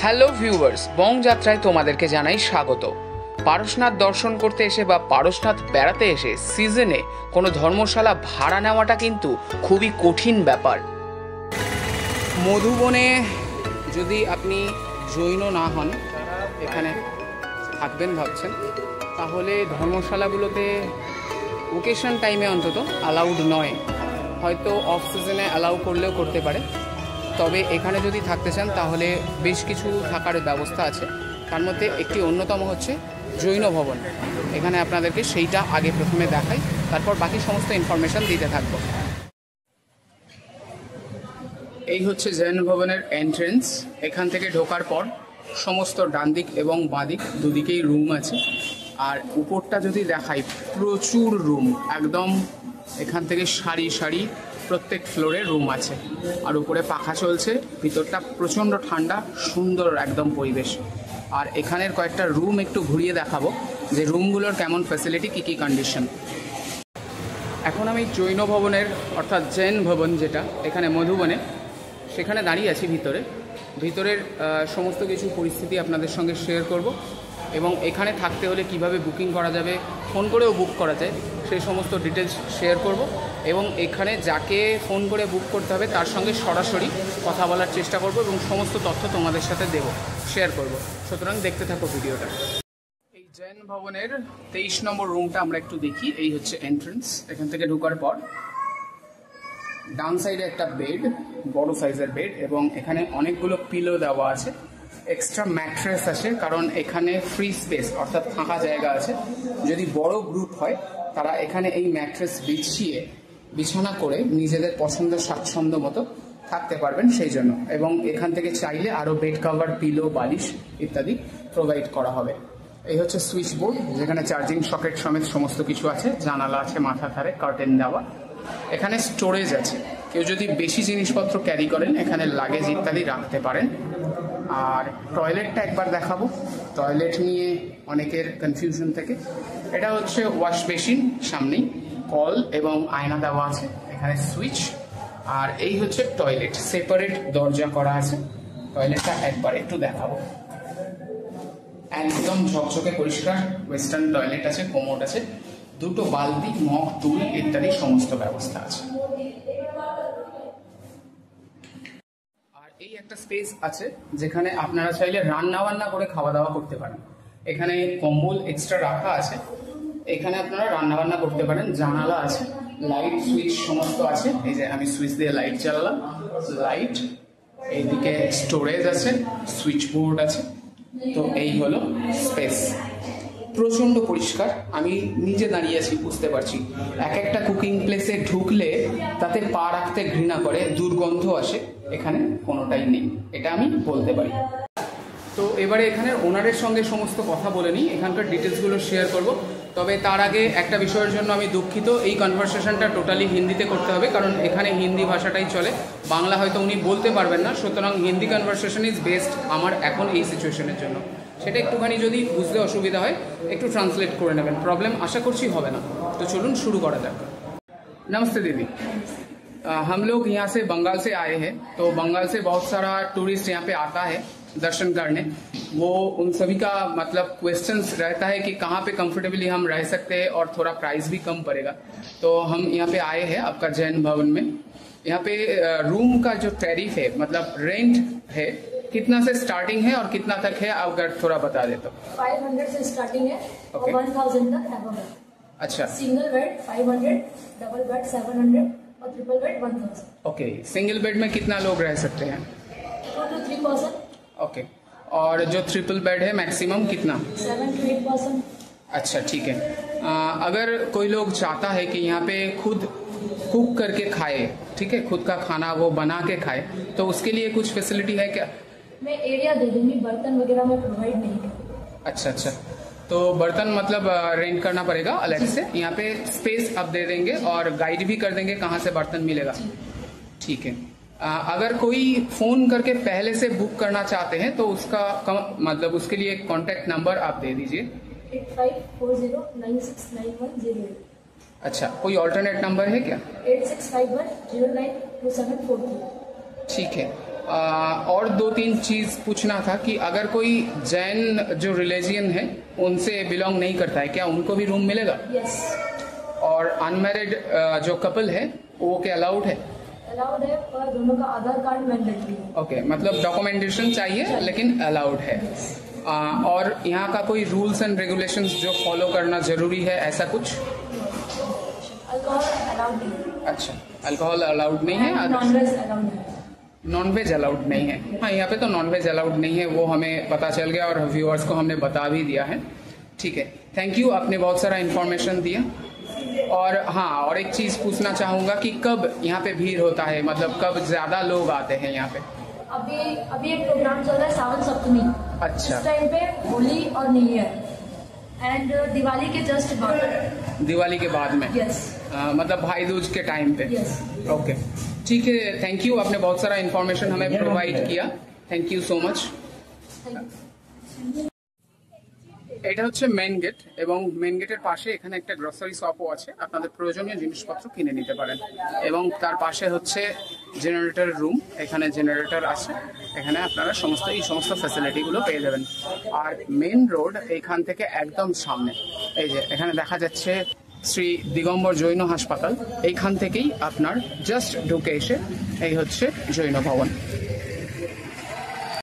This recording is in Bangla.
হ্যালো ভিউয়ার্স, বং যাত্রায় তোমাদেরকে জানাই স্বাগত। পারশনাথ দর্শন করতে এসে বা পারশনাথ বেড়াতে এসে সিজনে কোনো ধর্মশালা ভাড়া নেওয়াটা কিন্তু খুবই কঠিন ব্যাপার। মধুবনে যদি আপনি জৈন না হন, এখানে থাকবেন ভাবছেন, তাহলে ধর্মশালাগুলোতে ওকেশন টাইমে অন্তত অ্যালাউড নয়। হয়তো অফ সিজনে অ্যালাউ করলেও করতে পারে, তবে এখানে যদি থাকতে চান তাহলে বেশ কিছু থাকার ব্যবস্থা আছে। তার মধ্যে একটি অন্যতম হচ্ছে জৈন ভবন। এখানে আপনাদেরকে সেইটা আগে প্রথমে দেখাই, তারপর বাকি সমস্ত ইনফরমেশান দিতে থাকবো। এই হচ্ছে জৈন ভবনের এন্ট্রেন্স। এখান থেকে ঢোকার পর সমস্ত ডান দিক এবং বাঁ দিক দুদিকেই রুম আছে। আর উপরটা যদি দেখাই, প্রচুর রুম, একদম এখান থেকে সারি সারি প্রত্যেক ফ্লোরে রুম আছে। আর উপরে পাখা চলছে, ভিতরটা প্রচণ্ড ঠান্ডা, সুন্দর একদম পরিবেশ। আর এখানের কয়েকটা রুম একটু ঘুরিয়ে দেখাবো যে রুমগুলোর কেমন ফ্যাসিলিটি, কী কী কন্ডিশন। এখন আমি জৈন ভবনের অর্থাৎ জৈন ভবন যেটা এখানে মধুবনে, সেখানে দাঁড়িয়ে আছি। ভিতরের সমস্ত কিছু পরিস্থিতি আপনাদের সঙ্গে শেয়ার করব এবং এখানে থাকতে হলে কিভাবে বুকিং করা যাবে, ফোন করেও বুক করা যায়, সেই সমস্ত ডিটেলস শেয়ার করব এবং এখানে যাকে ফোন করে বুক করতে হবে তার সঙ্গে সরাসরি কথা বলার চেষ্টা করব এবং সমস্ত তথ্য তোমাদের সাথে শেয়ার করব। সুতরাং দেখতে থাকো ভিডিওটা। এই জৈন ভবনের 23 নম্বর রুমটা আমরা একটু দেখি। এই হচ্ছে এন্ট্রেন্স। এখান থেকে ঢোকার পর ডান সাইডে একটা বেড, বড় সাইজের বেড, এবং এখানে অনেকগুলো পিলো দেওয়া আছে, এক্সট্রা ম্যাট্রেস আছে, কারণ এখানে ফ্রি স্পেস অর্থাৎ ফাঁকা জায়গা আছে। যদি বড় গ্রুপ হয় তারা এখানে এই ম্যাট্রেস বিছানা করে নিজেদের পছন্দ স্বাচ্ছন্দ্য মতো থাকতে পারবেন সেই জন্য। এবং এখান থেকে চাইলে আরও বেড কভার, পিলো, বালিশ ইত্যাদি প্রোভাইড করা হবে। এই হচ্ছে সুইচ বোর্ড, যেখানে চার্জিং সকেট সমেত সমস্ত কিছু আছে। জানালা আছে মাথা ধারে, কার্টেন দেওয়া। এখানে স্টোরেজ আছে, কেউ যদি বেশি জিনিসপত্র ক্যারি করেন এখানে লাগেজ ইত্যাদি রাখতে পারেন। আর টয়লেটটা একবার দেখাবো। টয়লেট নিয়ে অনেকের কনফিউশন থেকে, এটা হচ্ছে ওয়াশ বেসিন, সামনেই কল এবং আয়না দেওয়া আছে, এখানে সুইচ। আর এই হচ্ছে টয়লেট, সেপারেট দরজা করা আছে। টয়লেটটা একবার একটু দেখাবো। একদম ঝকঝকে পরিষ্কার ওয়েস্টার্ন টয়লেট আছে, কোমোড আছে, দুটো বালতি, মগ, টুল ইত্যাদি সমস্ত ব্যবস্থা আছে। আর এই একটা স্পেস আছে যেখানে আপনারা চাইলে রান্না বান্না করে খাওয়া দাওয়া করতে পারেন। এখানে কম্বল এক্সট্রা রাখা আছে, এখানে আপনারা রান্না বান্না করতে পারেন। জানালা আছে, লাইট সুইচ সমস্ত আছে। এই যে আমি সুইচ দিয়ে লাইট জ্বালালাম, লাইট। এইদিকে স্টোরেজ আছে, সুইচ বোর্ড আছে। তো এই হলো স্পেস, প্রচণ্ড পরিষ্কার। আমি নিজে দাঁড়িয়ে আছি, বুঝতে পারছি। এক একটা কুকিং প্লেসে ঢুকলে তাতে পা রাখতে ঘৃণা করে, দুর্গন্ধ আসে। এখানে কোনোটাই নেই, এটা আমি বলতে পারি। তো এবারে এখানের ওনারের সঙ্গে সমস্ত কথা বলে নিই, এখানকার ডিটেলসগুলো শেয়ার করব। তবে তার আগে একটা বিষয়ের জন্য আমি দুঃখিত, এই কনভারসেশনটা টোটালি হিন্দিতে করতে হবে, কারণ এখানে হিন্দি ভাষাটাই চলে, বাংলা হয়তো উনি বলতে পারবেন না। সুতরাং হিন্দি কনভারসেশন ইজ বেস্ট আমার এখন এই সিচুয়েশনের জন্য। সেটা একটুখানি যদি বুঝতে অসুবিধা হয় একটু ট্রান্সলেট করে নেবেন, প্রবলেম আশা করছি হবে না। তো চলুন শুরু করা যাক। नमस्ते दीदी, हम लोग यहाँ से बंगाल से आए हैं। तो बंगाल से बहुत सारा टूरिस्ट यहाँ पे आता है दर्शन करने। वो उन सभी का मतलब क्वेश्चंस रहता है कि कहाँ पे कंफर्टेबली हम रह सकते हैं और थोड़ा प्राइस भी कम पड़ेगा। तो हम यहाँ पे आए हैं आपका जैन भवन में। यहाँ पे रूम का जो टैरिफ है, मतलब रेंट है, कितना से स्टार्टिंग है और कितना तक है, अगर थोड़ा बता दे तो। 500 से स्टार्टिंग है और 1000 तक है। अच्छा, सिंगल बेड 500, डबल बेड 700 और triple bed 1000। Okay, single bed में कितना लोग रह सकते हैं? 2 to 3 पर्सन। ओके, और जो ट्रिपल बेड है मैक्सिमम कितना? 7 to 8 पर्सन। अच्छा, ठीक है। अगर कोई लोग चाहता है कि यहाँ पे खुद कुक करके खाए, ठीक है, खुद का खाना वो बना के खाए, तो उसके लिए कुछ फैसिलिटी है क्या? मैं एरिया दे दूंगी, बर्तन वगैरह मैं प्रोवाइड नहीं करूँ। अच्छा अच्छा, तो बर्तन मतलब रेंट करना पड़ेगा अलग से। यहाँ पे स्पेस आप दे देंगे और गाइड भी कर देंगे कहाँ से बर्तन मिलेगा। ठीक है। अगर कोई फोन करके पहले से बुक करना चाहते हैं तो उसका मतलब उसके लिए कॉन्टेक्ट नंबर आप दे दीजिए। 8540969108। अच्छा, कोई ऑल्टरनेट नंबर है क्या? 8651092743। ठीक है। और 2-3 चीज पूछना था कि अगर कोई जैन जो रिलीजियन है उनसे बिलोंग नहीं करता है, क्या उनको भी रूम मिलेगा? यस, और अनमैरिड जो कपल है वो क्या अलाउड है? अलाउड है, पर दोनों का आधार कार्ड मैंडेटरी है। ओके, मतलब डॉक्यूमेंटेशन चाहिए लेकिन अलाउड है। और यहाँ का कोई रूल्स एंड रेगुलेशंस जो फॉलो करना जरूरी है, ऐसा कुछ? अल्कोहल अलाउड नहीं है। अच्छा, अल्कोहल अलाउड नहीं है, नॉनवेज अलाउड है। नॉनवेज अलाउड नहीं है। हाँ, यहाँ पे तो नॉनवेज अलाउड नहीं है, वो हमें पता चल गया और व्यूअर्स को हमने बता भी दिया है। ठीक है, थैंक यू, आपने बहुत सारा इन्फॉर्मेशन दिया। और हाँ, और एक चीज पूछना चाहूंगा कि कब यहाँ पे भीड़ होता है, मतलब कब ज्यादा लोग आते हैं यहाँ पे? अभी एक प्रोग्राम चल रहा है सावन सप्तमी। अच्छा। इस टाइम पे होली और न्यू ईयर एंड दिवाली के जस्ट बाद। दिवाली के बाद में? यस। मतलब भाई दूज के टाइम पे? यस। ओके, ठीक है, थैंक यू, आपने बहुत सारा इन्फॉर्मेशन हमें प्रोवाइड किया, থ্যাংক ইউ সো মাচ। এটা হচ্ছে মেন গেট এবং মেন গেটের পাশে এখানে একটা গ্রসারি শপও আছে, আপনাদের প্রয়োজনীয় জিনিসপত্র কিনে নিতে পারেন। এবং তার পাশে হচ্ছে জেনারেটর রুম, এখানে জেনারেটর আছে, এখানে আপনারা এই সমস্ত ফ্যাসিলিটিগুলো পেয়ে যাবেন। আর মেন রোড এইখান থেকে একদম সামনে, এই যে এখানে দেখা যাচ্ছে শ্রী দিগম্বর জৈন হাসপাতাল, এইখান থেকেই আপনার জাস্ট ঢুকে এসে এই হচ্ছে জৈন ভবন।